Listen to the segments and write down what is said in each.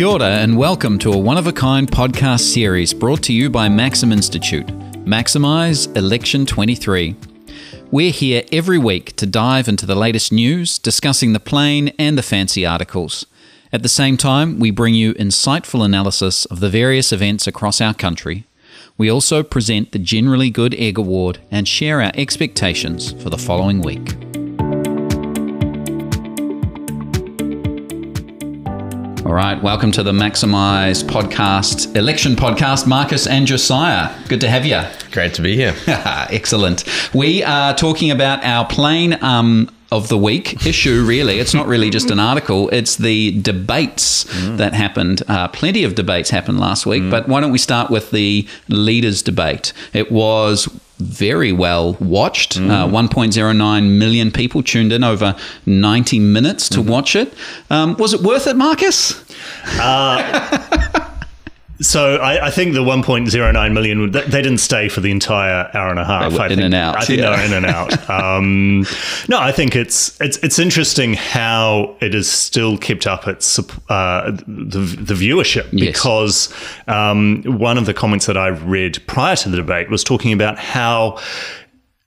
Kia ora and welcome to a one-of-a-kind podcast series brought to you by Maxim Institute, Maximise Election 23. We're here every week to dive into the latest news, discussing the plain and the fancy articles. At the same time, we bring you insightful analysis of the various events across our country. We also present the Generally Good Egg Award and share our expectations for the following week. All right, welcome to the Maximise podcast, election podcast, Marcus and Josiah. Good to have you. Great to be here. Excellent. We are talking about our plain of the week issue, really. It's not really just an article. It's the debates that happened. Plenty of debates happened last week, but why don't we start with the leaders' debate? It was very well watched. 1.09 million people tuned in over 90 minutes to watch it. Was it worth it, Marcus? So I think the 1.09 million, they didn't stay for the entire hour and a half. They were in and out. I think they were in and out. No, I think it's interesting how it has still kept up its the viewership, because one of the comments that I read prior to the debate was talking about how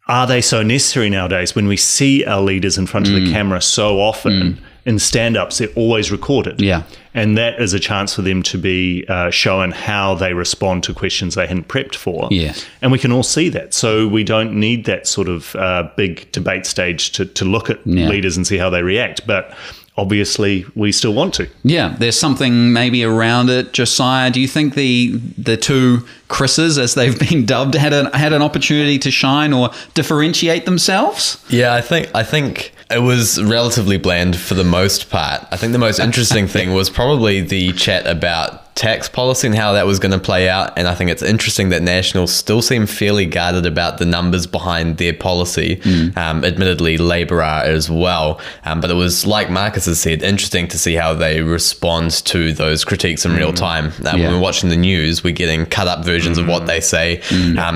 are they so necessary nowadays when we see our leaders in front of the camera so often. In stand-ups, they're always recorded. Yeah. And that is a chance for them to be shown how they respond to questions they hadn't prepped for. Yeah. And we can all see that. So we don't need that sort of big debate stage to look at leaders and see how they react. But obviously, we still want to. Yeah, there's something maybe around it. Josiah, do you think the two Chris's, as they've been dubbed, had an opportunity to shine or differentiate themselves? Yeah, I think it was relatively bland for the most part. I think the most interesting thing was probably the chat about tax policy and how that was going to play out. And I think it's interesting that Nationals still seem fairly guarded about the numbers behind their policy. Admittedly, Labour are as well. But it was, like Marcus has said, interesting to see how they respond to those critiques in real time. When we're watching the news, we're getting cut up versions of what they say.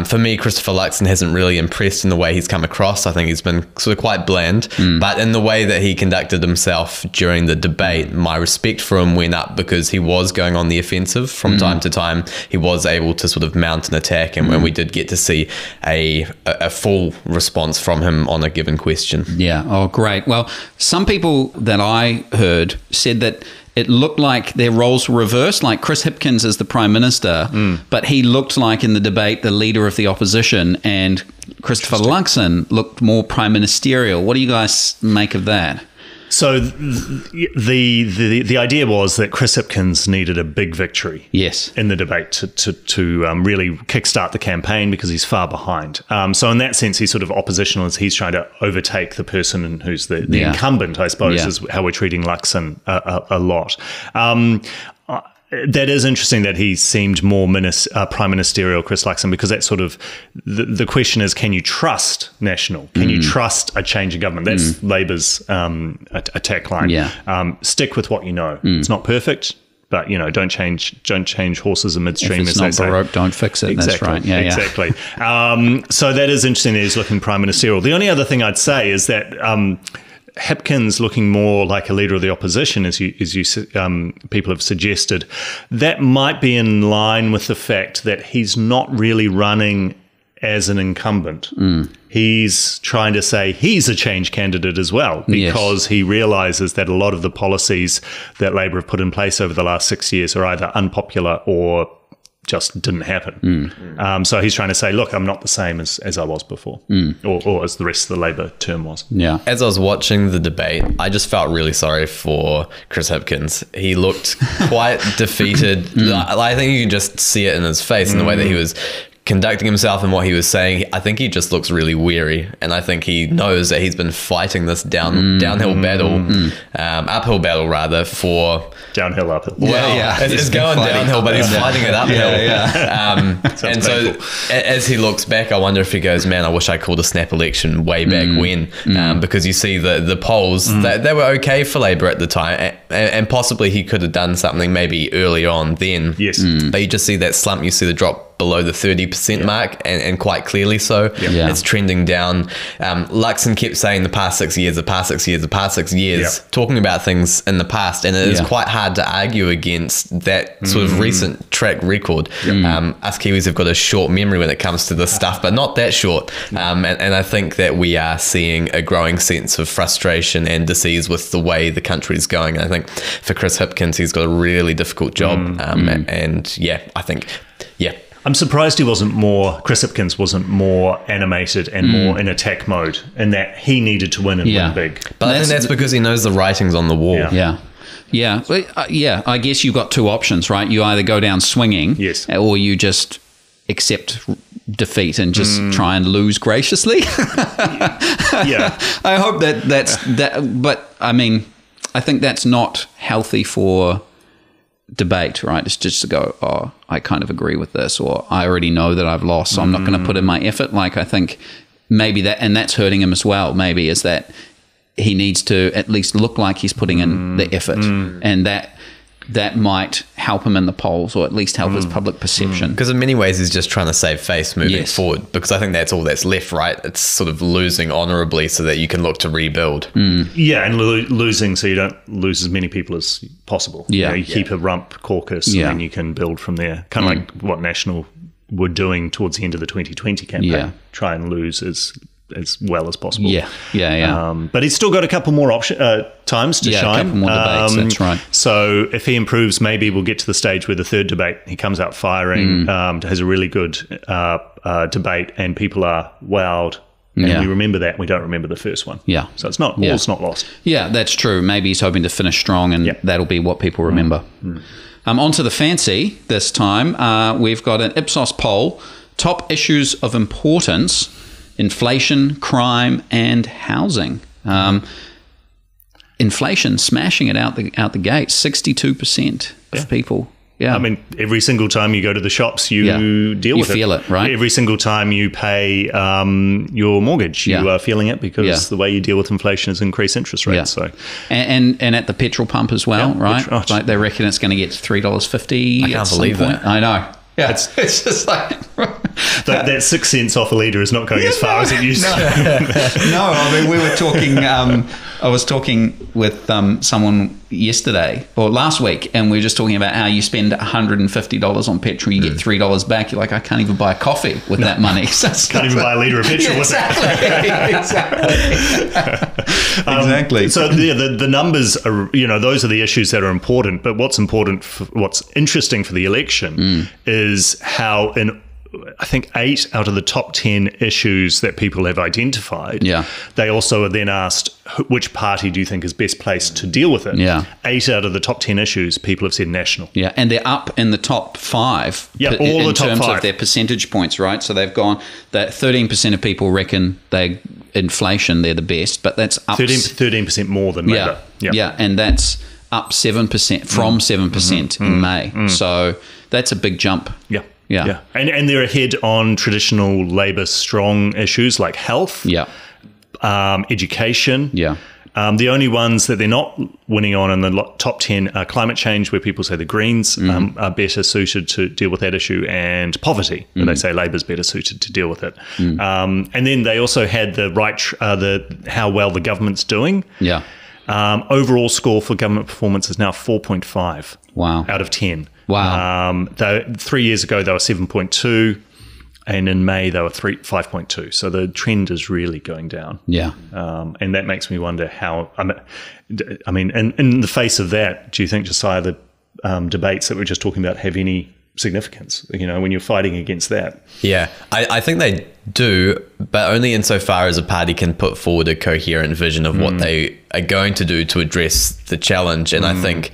For me, Christopher Luxon hasn't really impressed in the way he's come across. I think he's been sort of quite bland. But in the way that he conducted himself during the debate, my respect for him went up because he was going on the offensive from time to time. He was able to sort of mount an attack, and when we did get to see a full response from him on a given question. Yeah. Oh, great. Well, some people that I heard said that it looked like their roles were reversed, like Chris Hipkins as the Prime Minister, but he looked like in the debate the leader of the opposition, and Christopher Luxon looked more prime ministerial. What do you guys make of that? So the idea was that Chris Hipkins needed a big victory in the debate to really kickstart the campaign, because he's far behind. So in that sense, he's sort of oppositional as he's trying to overtake the person who's the incumbent, I suppose, is how we're treating Luxon a lot. That is interesting that he seemed more prime ministerial, Chris Luxon, because that's sort of the question is, can you trust National? Can you trust a change in government? That's Labour's attack line. Stick with what you know. It's not perfect, but don't change horses in midstream. If it's not Baroque, don't fix it. Exactly. That's right. Yeah, exactly. So that is interesting that he's looking prime ministerial. The only other thing I'd say is that Hipkins looking more like a leader of the opposition, as you people have suggested, that might be in line with the fact that he's not really running as an incumbent. He's trying to say he's a change candidate as well, because he realises that a lot of the policies that Labour have put in place over the last 6 years are either unpopular or just didn't happen. So he's trying to say, look, I'm not the same as I was before, or as the rest of the Labour term was. Yeah. As I was watching the debate, I just felt really sorry for Chris Hipkins. He looked quite defeated. I think you can just see it in his face, in the way that he was conducting himself and what he was saying. I think he just looks really weary, and I think he knows that he's been fighting this uphill battle rather, for downhill, uphill. Well, it's going downhill, but he's fighting it uphill. And so as he looks back, I wonder if he goes, man, I wish I called a snap election way back when, because you see the polls, they were okay for Labour at the time. and possibly he could have done something maybe early on then. Yes. But you just see that slump, you see the drop below the 30% mark, and quite clearly so. It's trending down. Luxon kept saying the past 6 years, talking about things in the past, and it is quite hard to argue against that sort of recent track record. Us Kiwis have got a short memory when it comes to this stuff, but not that short. And I think that we are seeing a growing sense of frustration and disease with the way the country is going. And I think for Chris Hipkins, he's got a really difficult job. And I think, I'm surprised Chris Hipkins wasn't more animated and more in attack mode, and that he needed to win and win big. But I think that's because he knows the writing's on the wall. Yeah. I guess you've got two options, right? You either go down swinging, or you just accept defeat and just try and lose graciously. I hope that's that. But I mean, I think that's not healthy for debate, right? It's just to go, oh, I kind of agree with this, or I already know that I've lost, so I'm not going to put in my effort. Like, I think maybe that, and that's hurting him as well, maybe, is that he needs to at least look like he's putting in the effort, and that might help him in the polls, or at least help his public perception. Because in many ways, he's just trying to save face moving forward, because I think that's all that's left, right? It's sort of losing honorably so that you can look to rebuild. Yeah, and losing so you don't lose as many people as possible. You keep a rump caucus, and then you can build from there. Kind of like what National were doing towards the end of the 2020 campaign. Try and lose as well as possible. But he's still got a couple more times to shine. A couple more debates, that's right. So if he improves, maybe we'll get to the stage where the third debate, he comes out firing, has a really good debate, and people are wowed. And we remember that. We don't remember the first one. So it's not lost. Yeah, that's true. Maybe he's hoping to finish strong, and that'll be what people remember. On to the fancy this time. We've got an Ipsos poll, top issues of importance: inflation, crime, and housing. Inflation smashing it out the gate. 62% of people. I mean, every single time you go to the shops, you deal with it. You feel it, right? Every single time you pay your mortgage, you are feeling it, because the way you deal with inflation is increase interest rates. So, and at the petrol pump as well, right? Like they reckon it's going to get to $3.50. I can't believe that. I know. Yeah, it's just like that 6 cents off a litre is not going as far as it used to. No, I mean, we were talking. I was talking with someone yesterday or last week, and we were just talking about how you spend $150 on petrol, you get $3 back. You're like, I can't even buy a coffee with that money. So can't even buy a litre of petrol with Exactly. So the numbers are, those are the issues that are important. But what's interesting for the election is how I think 8 out of the top 10 issues that people have identified, they also are then asked, which party do you think is best placed to deal with it? 8 out of the top 10 issues, people have said National. And they're up in the top 5 all in the top terms 5 of their percentage points, right? So they've gone that 13% of people reckon inflation, they're the best, but that's up 13% more than Labour. And that's up 7% from 7% in May. So that's a big jump. Yeah. And they're ahead on traditional Labour strong issues like health, education. The only ones that they're not winning on in the top 10 are climate change, where people say the Greens are better suited to deal with that issue, and poverty, where they say Labour's better suited to deal with it. And then they also had the how well the government's doing. Overall score for government performance is now 4.5 out of 10. Wow. 3 years ago, they were 7.2, and in May, they were 5.2. So the trend is really going down. And that makes me wonder how, I mean, in the face of that, do you think, Josiah, the debates that we're just talking about have any significance, when you're fighting against that? I think they do, but only insofar as a party can put forward a coherent vision of what they are going to do to address the challenge. And I think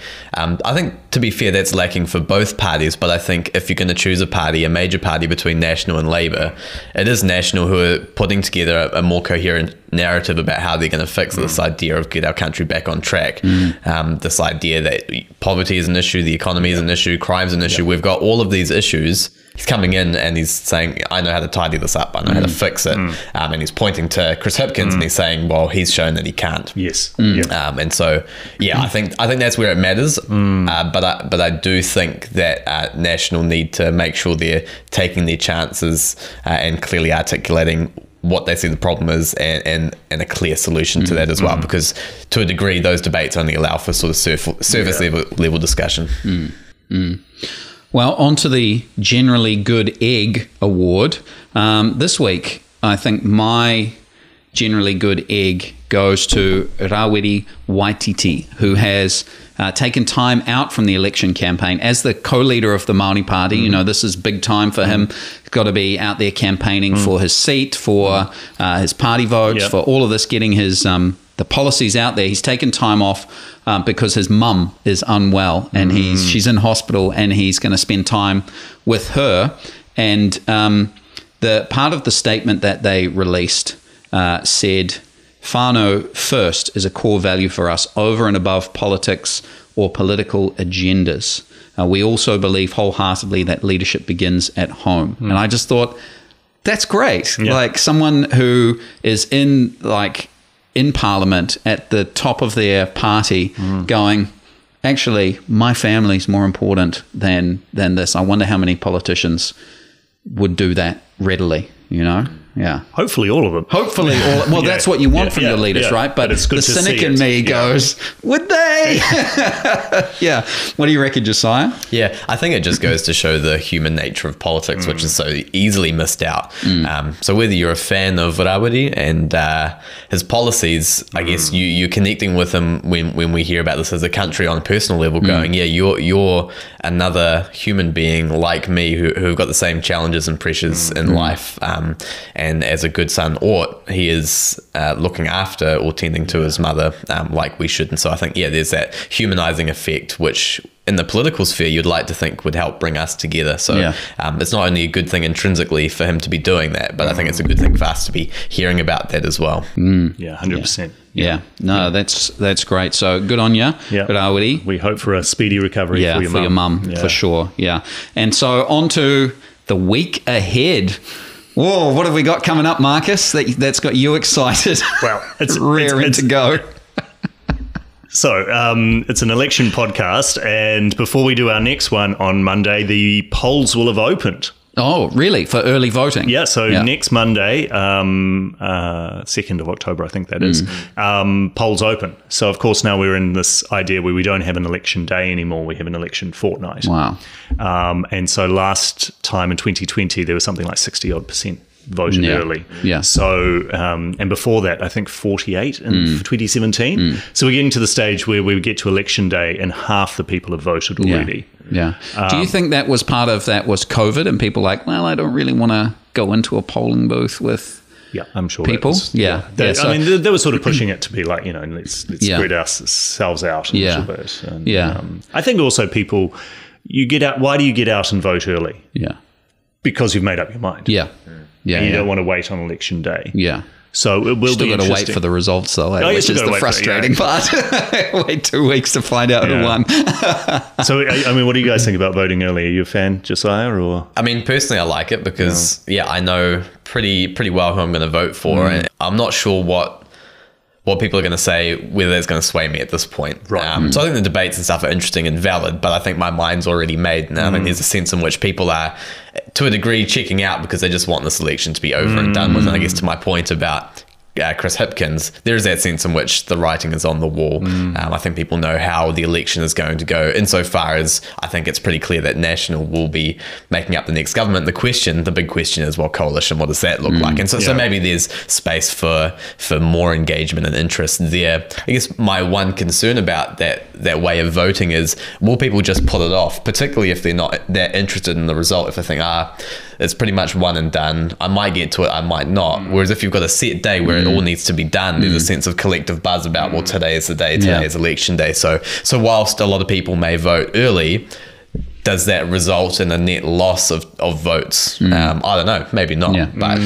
to be fair, that's lacking for both parties. But I think if you're going to choose a major party between National and Labour, it is National who are putting together a more coherent narrative about how they're going to fix this idea of get our country back on track. This idea that poverty is an issue, the economy is an issue, crime's an issue. We've got all of these issues, he's coming in and he's saying, I know how to tidy this up. I know how to fix it. And he's pointing to Chris Hipkins and he's saying, well, he's shown that he can't. Yes. And so, I think that's where it matters. But I do think that National need to make sure they're taking their chances and clearly articulating what they see the problem is and a clear solution to that as well, because to a degree those debates only allow for sort of surface level discussion. Well, on to the Generally Good Egg Award. This week, I think my Generally Good Egg goes to Rawiri Waititi, who has taken time out from the election campaign as the co-leader of the Māori Party. You know, this is big time for him. He's got to be out there campaigning for his seat, for his party votes, for all of this, getting his the policies out there. He's taken time off because his mum is unwell and she's in hospital, and he's going to spend time with her. And the part of the statement that they released said, whānau first is a core value for us over and above politics or political agendas. We also believe wholeheartedly that leadership begins at home. And I just thought, that's great. Like someone who is in Parliament at the top of their party going, actually, my family's more important than this. I wonder how many politicians would do that readily, you know? Yeah. Hopefully all of them. Hopefully all. Well, that's what you want from your leaders, right? But it's good the to cynic see in it. me goes, would they? Yeah. What do you reckon, Josiah? Yeah, I think it just goes to show the human nature of politics, which is so easily missed out. So whether you're a fan of Rawiri and his policies, I guess you're connecting with him when we hear about this as a country on a personal level, going, you're another human being like me who've got the same challenges and pressures in life. And as a good son ought, he is looking after or tending to his mother like we should. And so I think, there's that humanizing effect, which in the political sphere you'd like to think would help bring us together. So it's not only a good thing intrinsically for him to be doing that, but I think it's a good thing for us to be hearing about that as well. Yeah, 100%. Yeah. No, that's great. So good on you, Rawiri. We hope for a speedy recovery for your mum. For sure. Yeah. And so on to the week ahead. Whoa, what have we got coming up, Marcus, that's got you excited? Well, it's raring to go. So it's an election podcast, and before we do our next one on Monday, the polls will have opened. Oh, really? For early voting? Yeah, so next Monday, 2nd of October, I think that is, polls open. So, of course, now we're in this idea where we don't have an election day anymore. We have an election fortnight. Wow. And so last time in 2020, there was something like 60-odd% voted early. Yeah. So, and before that, I think 48 in 2017. So we're getting to the stage where we get to election day and half the people have voted already. Yeah. Do you think that was part of that was COVID and people like, well, I don't really want to go into a polling booth with I'm sure people? So, I mean, they were sort of pushing it to be like, let's spread ourselves out a little bit. And, I think also people, you get out. Why do you get out and vote early? Yeah. Because you've made up your mind. Yeah. Yeah. And you don't want to wait on election day. Yeah. So it will Still be got to wait for the results, though, which is the frustrating part. Wait 2 weeks to find out who won. So, I mean, what do you guys think about voting early? Are you a fan, Josiah? Or I mean, personally, I like it because, I know pretty well who I'm going to vote for. And I'm not sure what people are going to say, whether it's going to sway me at this point. Right. So I think the debates and stuff are interesting and valid, but I think my mind's already made. And I think there's a sense in which people are, to a degree, checking out because they just want this election to be over and done with. And I guess to my point about Chris Hipkins, there is that sense in which the writing is on the wall. I think people know how the election is going to go, insofar as I think it's pretty clear that National will be making up the next government. The big question is, well, coalition, what does that look like? And so maybe there's space for more engagement and interest there. I guess my one concern about that way of voting is, will people just put it off, particularly if they're not that interested in the result, if they think, it's pretty much one and done. I might get to it, I might not. Whereas if you've got a set day where it all needs to be done, there's a sense of collective buzz about, well, today is the day, today is election day. So whilst a lot of people may vote early, does that result in a net loss of votes? I don't know, maybe not. But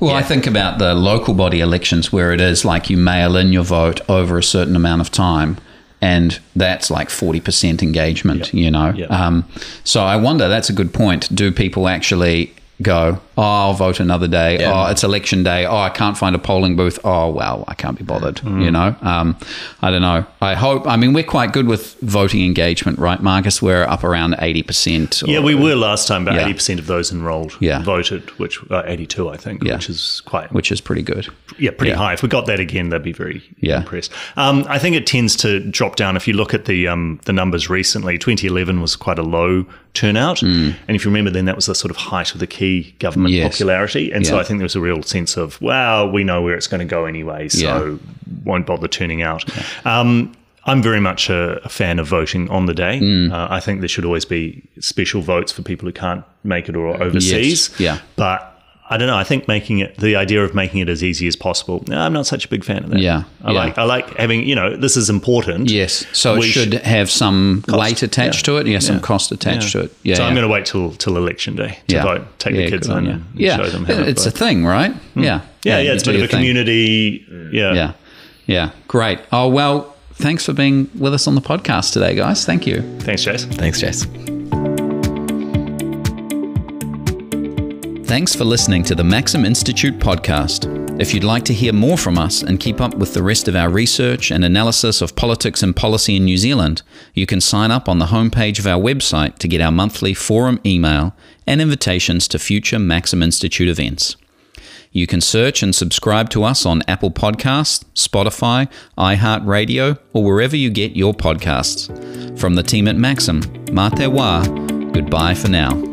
I think about the local body elections where it is like you mail in your vote over a certain amount of time. and that's like 40% engagement, you know. So I wonder, that's a good point. Do people actually go, oh, I'll vote another day. Oh, it's election day. Oh, I can't find a polling booth. Oh, well, I can't be bothered, you know. I don't know. I mean, we're quite good with voting engagement, right, Marcus? We're up around 80%. Yeah, we were last time. About 80% of those enrolled voted, which 82, I think, which is pretty good. Yeah, pretty high. If we got that again, they'd be very impressed. I think it tends to drop down. If you look at the numbers recently, 2011 was quite a low turnout. And if you remember, then that was the sort of height of the key government popularity. And so I think there was a real sense of, well, we know where it's going to go anyway, so won't bother turning out. I'm very much a fan of voting on the day. I think there should always be special votes for people who can't make it or overseas. But I don't know. I think the idea of making it as easy as possible. No, I'm not such a big fan of that. I like having, this is important. Yes. So it should have some weight attached to it. Some cost attached to it. So I'm going to wait till election day to vote. Take the kids in and show them how to it's vote. a thing, right? It's a bit of a community. Yeah. Great. Oh, well, thanks for being with us on the podcast today, guys. Thank you. Thanks, Chase. Thanks, Chase. Thanks for listening to the Maxim Institute podcast. If you'd like to hear more from us and keep up with the rest of our research and analysis of politics and policy in New Zealand, you can sign up on the homepage of our website to get our monthly forum email and invitations to future Maxim Institute events. You can search and subscribe to us on Apple Podcasts, Spotify, iHeartRadio, or wherever you get your podcasts. From the team at Maxim, mā te wā, goodbye for now.